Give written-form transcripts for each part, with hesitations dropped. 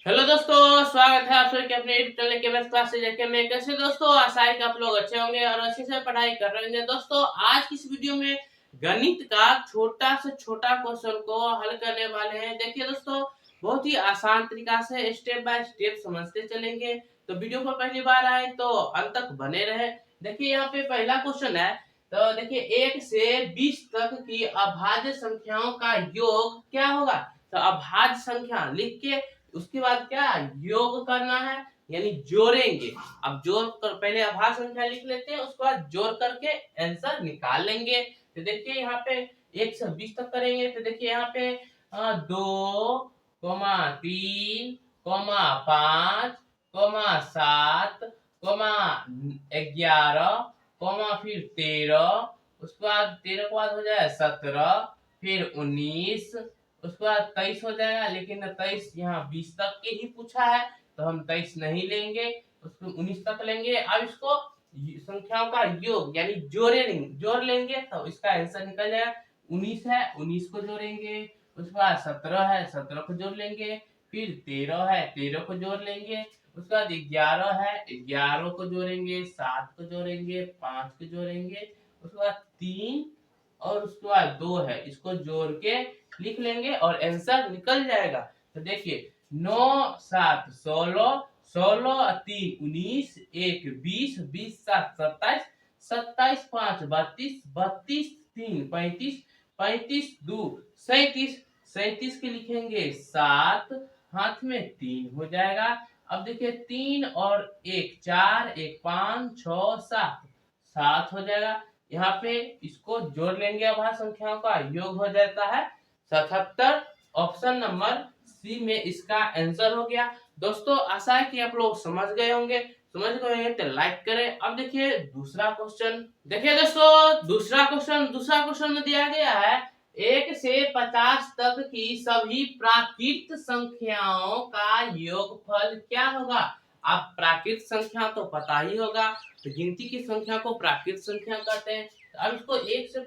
Hello दोस्तों, स्वागत है आप सभी के अपने यूट्यूब चैनल के बेस्ट क्लास से में। कैसे दोस्तों, आशा है कि आप लोग अच्छे होंगे और अच्छे से पढ़ाई कर रहे होंगे। दोस्तों, आज की इस वीडियो में गणित का छोटा से छोटा क्वेश्चन को हल करने वाले हैं। देखिए दोस्तों, बहुत ही आसान तरीका से स्टेप बाय स्टेप समझते चलेंगे। तो वीडियो पर पहली बार आए तो अंत तक बने रहे। देखिए यहाँ पे पहला क्वेश्चन है। तो देखिए 1 से 20 तक की अभाज्य संख्याओं का योग क्या होगा। तो अभाज्य संख्या लिख के उसके बाद क्या योग करना है, यानी जोड़ेंगे। अब जोड़ कर पहले अभाज्य संख्या लिख लेते हैं, उसके बाद जोड़ करके आंसर निकाल लेंगे। तो देखिए यहाँ पे 1 से 20 तक करेंगे। तो देखिए यहाँ पे 2, 3, 5, 7, 11, फिर 13, उसके बाद 13 के बाद हो जाए 17, फिर 19, उसके बाद 23 हो जाएगा। लेकिन 23 यहाँ 20 तक के ही पूछा है तो हम 23 नहीं लेंगे, उसको 19 तक लेंगे। अब इसको संख्याओं का योग यानी जोड़ लेंगे तो इसका आंसर निकल जाएगा। 19 है, 19 को जोड़ेंगे। उसके बाद 17 है, 17 को जोड़ लेंगे। फिर 13 है, 13 को जोड़ लेंगे। उसके बाद 11 है, 11 को जोड़ेंगे। 7 को जोड़ेंगे, 5 को जोड़ेंगे। उसके बाद 3 और उसके बाद 2 है, इसको जोड़ के लिख लेंगे और आंसर निकल जाएगा। तो देखिए 9 7 16, 16 3 19, 1 20, 20 7 27, 27 5 32, 32 3 35, 35 2 37, 37 के लिखेंगे 7, हाथ में 3 हो जाएगा। अब देखिए 3 और 1 4, 1 5 6 7, 7 हो जाएगा। यहाँ पे इसको जोड़ लेंगे, अभाज्य संख्याओं का योग हो जाता है 77। ऑप्शन नंबर सी में इसका आंसर हो गया। दोस्तों, आशा है कि आप लोग समझ गए होंगे। समझ गए हैं तो लाइक करें। अब देखिए दूसरा क्वेश्चन। देखिए दोस्तों, दूसरा क्वेश्चन में दिया गया है 1 से 50 तक की सभी प्राकृत संख्याओं का योगफल क्या होगा। अब प्राकृत संख्या तो पता ही होगा, तो गिनती की संख्या को प्राकृत संख्या कहते हैं। अब इसको 1 से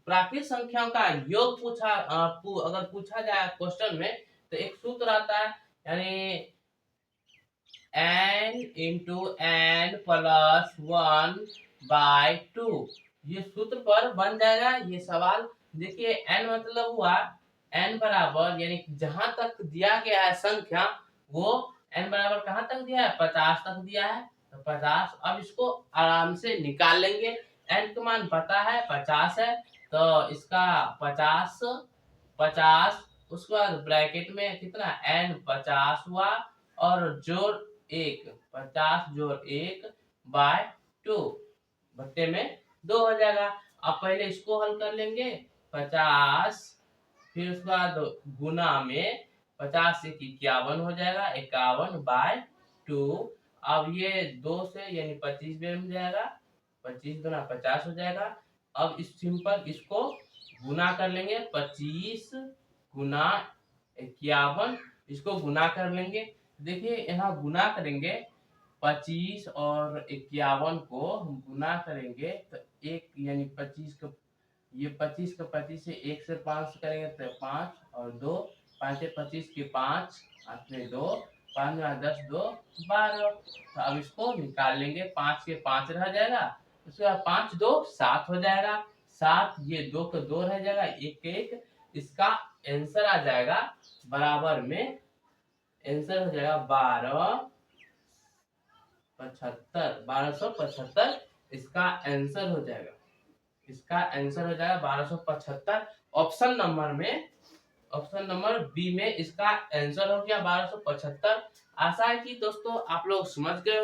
प्राकृत संख्याओं का योग अगर पूछा जाए क्वेश्चन में तो एक सूत्र आता है, यानी n इंटू n प्लस 1/2। ये सूत्र पर बन जाएगा ये सवाल। देखिए n मतलब हुआ n बराबर, यानी जहां तक दिया गया है संख्या वो n बराबर कहां तक दिया है, 50 तक दिया है। तो 50, अब इसको आराम से निकाल लेंगे। n का मान पता है 50 है, तो इसका 50 50, उसके बाद ब्रैकेट में कितना n 50 हुआ और जोड़ 1, 50 जोड़ 1/2 बट्टे में 2 हो जाएगा। अब पहले इसको हल कर लेंगे 50, फिर उसके बाद गुना में 50 से 51 हो जाएगा, 51/2। अब ये 2 से यानी 25 में मिल जाएगा, 25 गुना 50 हो जाएगा। अब इस सिंपल इसको गुना कर लेंगे, 25 गुना 51, इसको गुना कर लेंगे। देखिए यहाँ गुना करेंगे 25 और 51 को हम गुना करेंगे तो एक यानी 25 का, ये 25 का 25 से 1 से 5 करेंगे तो 5 और 2, 5 25 के 5, 8 में 2, 5 में 10 2 12। तो अब इसको निकाल लेंगे, 5 के 5 रह जाएगा, उसके बाद 5 2 7 हो जाएगा। 7, ये 2 का 2 रह जाएगा, 1 1। इसका आंसर आ जाएगा बराबर में, आंसर हो जाएगा 1275। इसका आंसर हो जाएगा, 1275। ऑप्शन नंबर में, ऑप्शन नंबर बी में इसका आंसर हो गया 1275। आशा है कि दोस्तों आप लोग समझ गए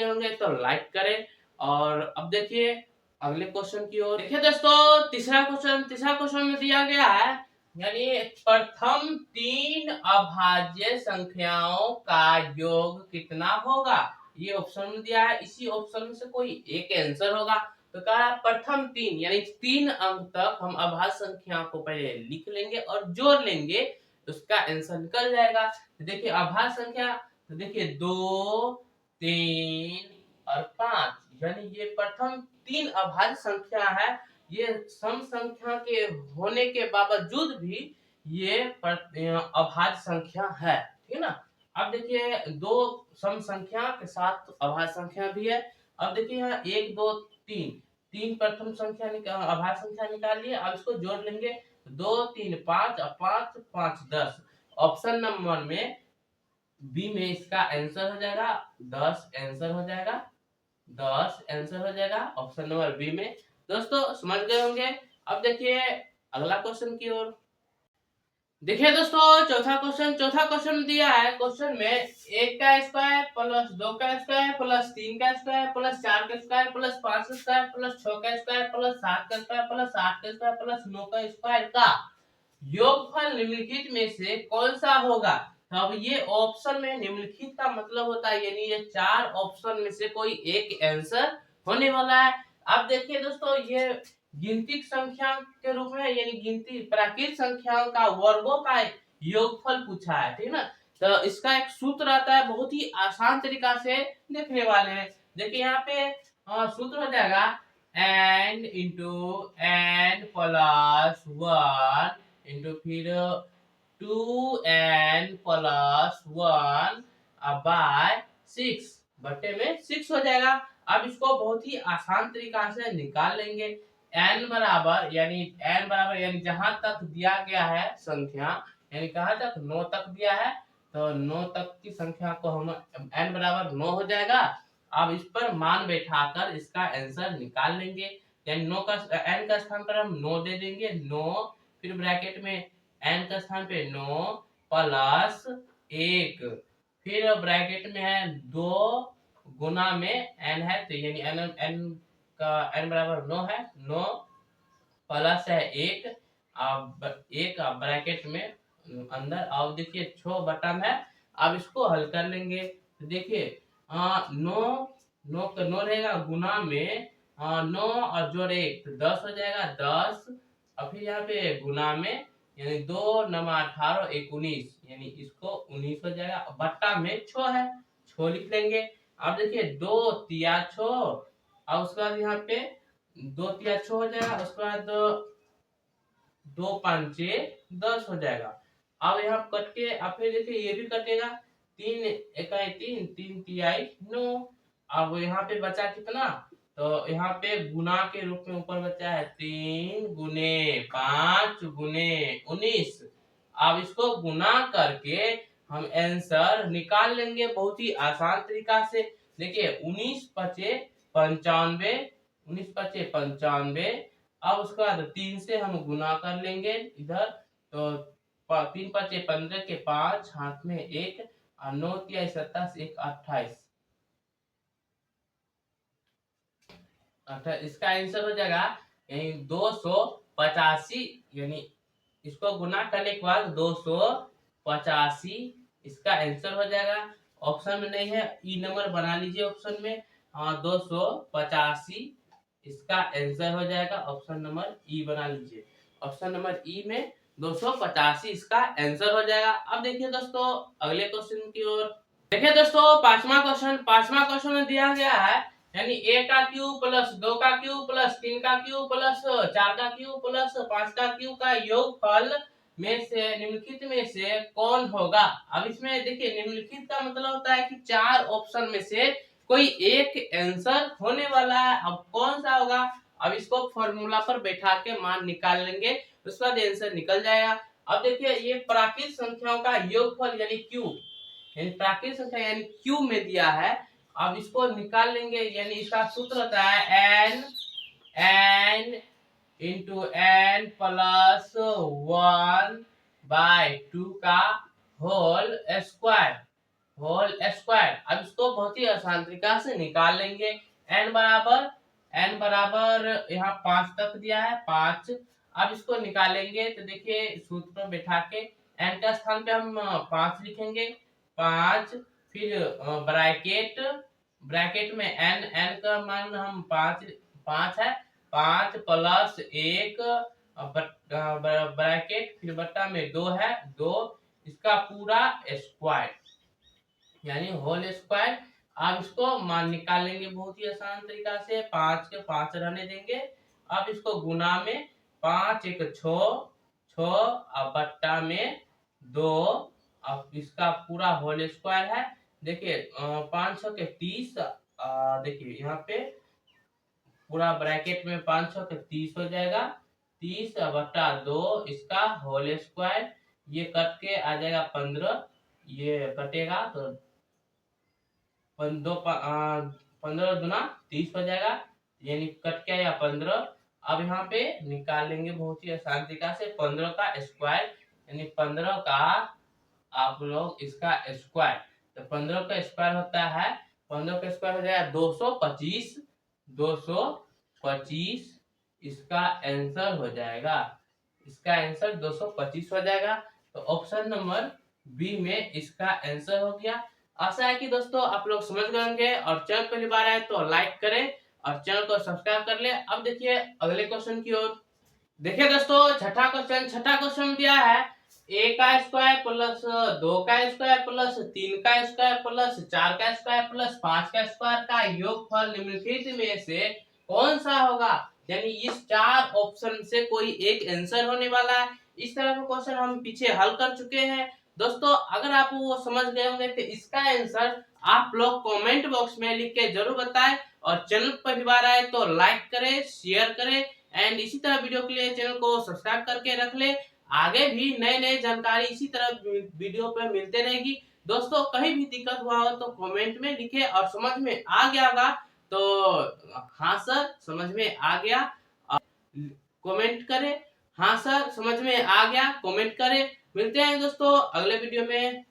होंगे तो लाइक करें। और अब देखिए अगले क्वेश्चन की ओर। देखिए दोस्तों, तीसरा क्वेश्चन में दिया गया है, यानी प्रथम 3 अभाज्य संख्याओं का योग कितना होगा। ये ऑप्शन में दिया है, इसी ऑप्शन में से कोई एक आंसर होगा। तो कहा प्रथम 3 यानी 3 अंक तक हम अभाज्य संख्या को पहले लिख लेंगे और जोड़ लेंगे तो उसका आंसर निकल जाएगा। तो देखिए अभाज्य संख्या, तो देखिए 2 3 और 5, यानी ये प्रथम 3 अभाज्य संख्या है। ये सम संख्या के होने के बावजूद भी ये अभाज्य संख्या है। ना। अब देखिए दो सम संख्या के साथ अभाज्य संख्या भी है। अब देखिए यहाँ 1 2 3, 3 प्रथम संख्या अभाज्य संख्या निकाल लिए। अब इसको जोड़ लेंगे, 2 3 5 और 5 5 10। ऑप्शन नंबर में बी में इसका आंसर हो जाएगा 10, आंसर हो जाएगा 10, आंसर हो जाएगा ऑप्शन नंबर बी में। दोस्तों समझ गए होंगे। अब देखिए अगला क्वेश्चन की ओर। देखिए दोस्तों चौथा क्वेश्चन दिया है। क्वेश्चन में 1 का स्क्वायर प्लस 2 का स्क्वायर प्लस 3 का स्क्वायर प्लस 4 का स्क्वायर प्लस 5 का स्क्वायर प्लस 6 का स्क्वायर प्लस 7 का स्क्वायर प्लस 8 का स्क्वायर प्लस 9 का स्क्वायर का योगफल निम्नलिखित में से कौन सा होगा। तो अब ये ऑप्शन में निम्नलिखित का मतलब होता है यानी ये 4 ऑप्शन में से कोई एक आंसर होने वाला है। अब देखिए दोस्तों ये गिनती संख्या के रूप में यानी गिनती प्राकृत संख्याओं का वर्गों का योगफल पूछा है, ठीक ना। तो इसका एक सूत्र आता है, बहुत ही आसान तरीका से देखने वाले हैं। देखिए यहाँ पे सूत्र हो जाएगा n into n plus 1 into फिर 2n प्लस 1 बाय 6 बटे में 6 हो जाएगा। अब इसको बहुत ही आसान तरीका से निकाल लेंगे। n बराबर यानी जहां तक दिया गया है संख्या यानी कहां तक 9 तक दिया है, तो 9 तक की संख्या को हम n बराबर 9 हो जाएगा। अब इस पर मान बैठाकर इसका आंसर निकाल लेंगे। यानी 9 का n का स्थान पर हम 9 दे देंगे, 9 फिर ब्रैकेट में n का स्थान पे 9 प्लस 1 फिर ब्रैकेट में है 2 गुना में n है तो यानी n का n बराबर 9 है, 9 प्लस है 1 अब 1 ब्रैकेट में अंदर। अब देखिए 6 बटन है। अब इसको हल कर लेंगे तो देखिए 9 रहेगा गुना में 9 और जोड़ 1 तो 10 हो जाएगा 10 और फिर यहाँ पे गुना में यानी 2 9 18 19 यानी इसको 19 हो जाएगा। बट्टा में 6 है, 6 लिख लेंगे। अब देखिए 2 तिया 6 और उसके बाद यहाँ पे 2 तिया 6 हो जाएगा। उसके बाद 2 पंचे 10 हो जाएगा। अब यहाँ कट के अब फिर देखिए ये भी कटेगा, 3 इकाई 3 3 तिहाई 9। अब यहाँ पे बचा कितना, तो यहाँ पे गुना के रूप में ऊपर बचा है 3 गुने 5 गुने 19। अब इसको गुना करके हम आंसर निकाल लेंगे बहुत ही आसान तरीका से। देखिए 19 पचे 95, 19 पचे 95। अब उसके बाद 3 से हम गुना कर लेंगे इधर, तो 3 पचे 15 के 5 हाथ में 1 और 9 तिया 27 1 28। इसका आंसर हो जाएगा यानी 285 यानी इसको गुना करने के बाद 285 इसका आंसर हो जाएगा। ऑप्शन में नहीं है, ई नंबर बना लीजिए ऑप्शन में। 285 इसका आंसर हो जाएगा। ऑप्शन नंबर ई बना लीजिए, ऑप्शन नंबर ई में 285 इसका आंसर हो जाएगा। अब देखिए दोस्तों अगले क्वेश्चन की ओर। देखिए दोस्तों पांचवा क्वेश्चन में दिया गया है यानी a का क्यूब प्लस 2 का क्यूब प्लस 3 का क्यूब प्लस 4 का क्यूब प्लस 5 का क्यूब का योगफल में से निम्नलिखित में से कौन होगा। अब इसमें देखिए निम्नलिखित का मतलब होता है कि 4 ऑप्शन में से कोई एक आंसर होने वाला है। अब कौन सा होगा, अब इसको फॉर्मूला पर बैठा के मान निकाल लेंगे, उसके बाद आंसर निकल जाएगा। अब देखिए ये प्राकृत संख्याओं का योगफल यानी क्यूब यानी प्राकृत संख्या यानी क्यूब में दिया है। अब इसको निकाल लेंगे यानी इसका सूत्र होता है n into n plus 1 by 2 का होल स्क्वायर। अब इसको बहुत ही आसान तरीका से निकाल लेंगे। n बराबर यहाँ 5 तक दिया है 5। अब इसको निकालेंगे तो देखिए सूत्र पर बैठा के n का स्थान पे हम 5 लिखेंगे, 5 फिर ब्रैकेट में n का मान हम 5 है, 5 प्लस 1 ब्रैकेट फिर बट्टा में 2 है, 2 इसका पूरा स्क्वायर यानी होल स्क्वायर। अब इसको मान निकाल लेंगे बहुत ही आसान तरीका से, 5 के 5 रहने देंगे। अब इसको गुना में 5 1 6 6 और बट्टा में 2 अब इसका पूरा होल स्क्वायर है। देखिए 500 के 30, देखिए यहाँ पे पूरा ब्रैकेट में 500 के 30 हो जाएगा, 30/2 इसका होल स्क्वायर, ये कट के आ जाएगा 15, ये कटेगा तो 15 दूना 30 हो जाएगा, यानी कट के आया 15। अब यहाँ पे निकाल लेंगे बहुत ही आसान तरीका से 15 का स्क्वायर, यानी 15 का आप लोग इसका स्क्वायर, तो 15 का स्क्वायर होता है, 15 का स्क्वायर हो जाएगा 225, 225 इसका आंसर हो जाएगा, इसका आंसर 225 हो जाएगा। तो ऑप्शन नंबर बी में इसका आंसर हो गया। आशा है कि दोस्तों आप लोग समझ गए होंगे, और चैनल पहली बार आए तो लाइक करें और चैनल को सब्सक्राइब कर ले। अब देखिए अगले क्वेश्चन की ओर। देखिए दोस्तों छठा क्वेश्चन दिया है, a का स्क्वायर प्लस 2 का स्क्वायर प्लस 3 का स्क्वायर प्लस 4 का स्क्वायर प्लस 5 का स्क्वायर का योगफल निम्नलिखित में से कौन सा होगा, यानी इस चार ऑप्शन से कोई एक आंसर होने वाला है। इस तरह का क्वेश्चन हम पीछे हल कर चुके हैं दोस्तों। अगर आप वो समझ गए होंगे तो इसका आंसर आप लोग कमेंट बॉक्स में लिख के जरूर बताएं, और चैनल पर पहली बार आए तो लाइक करें, शेयर करें, एंड इसी तरह वीडियो के लिए चैनल को सब्सक्राइब करके रख ले। आगे भी नए नए जानकारी इसी तरह वीडियो पे मिलते रहेगी दोस्तों। कहीं भी दिक्कत हुआ हो तो कमेंट में लिखे, और समझ में आ गया होगा तो हाँ सर समझ में आ गया कमेंट करें, हाँ सर समझ में आ गया कमेंट करें। मिलते हैं दोस्तों अगले वीडियो में।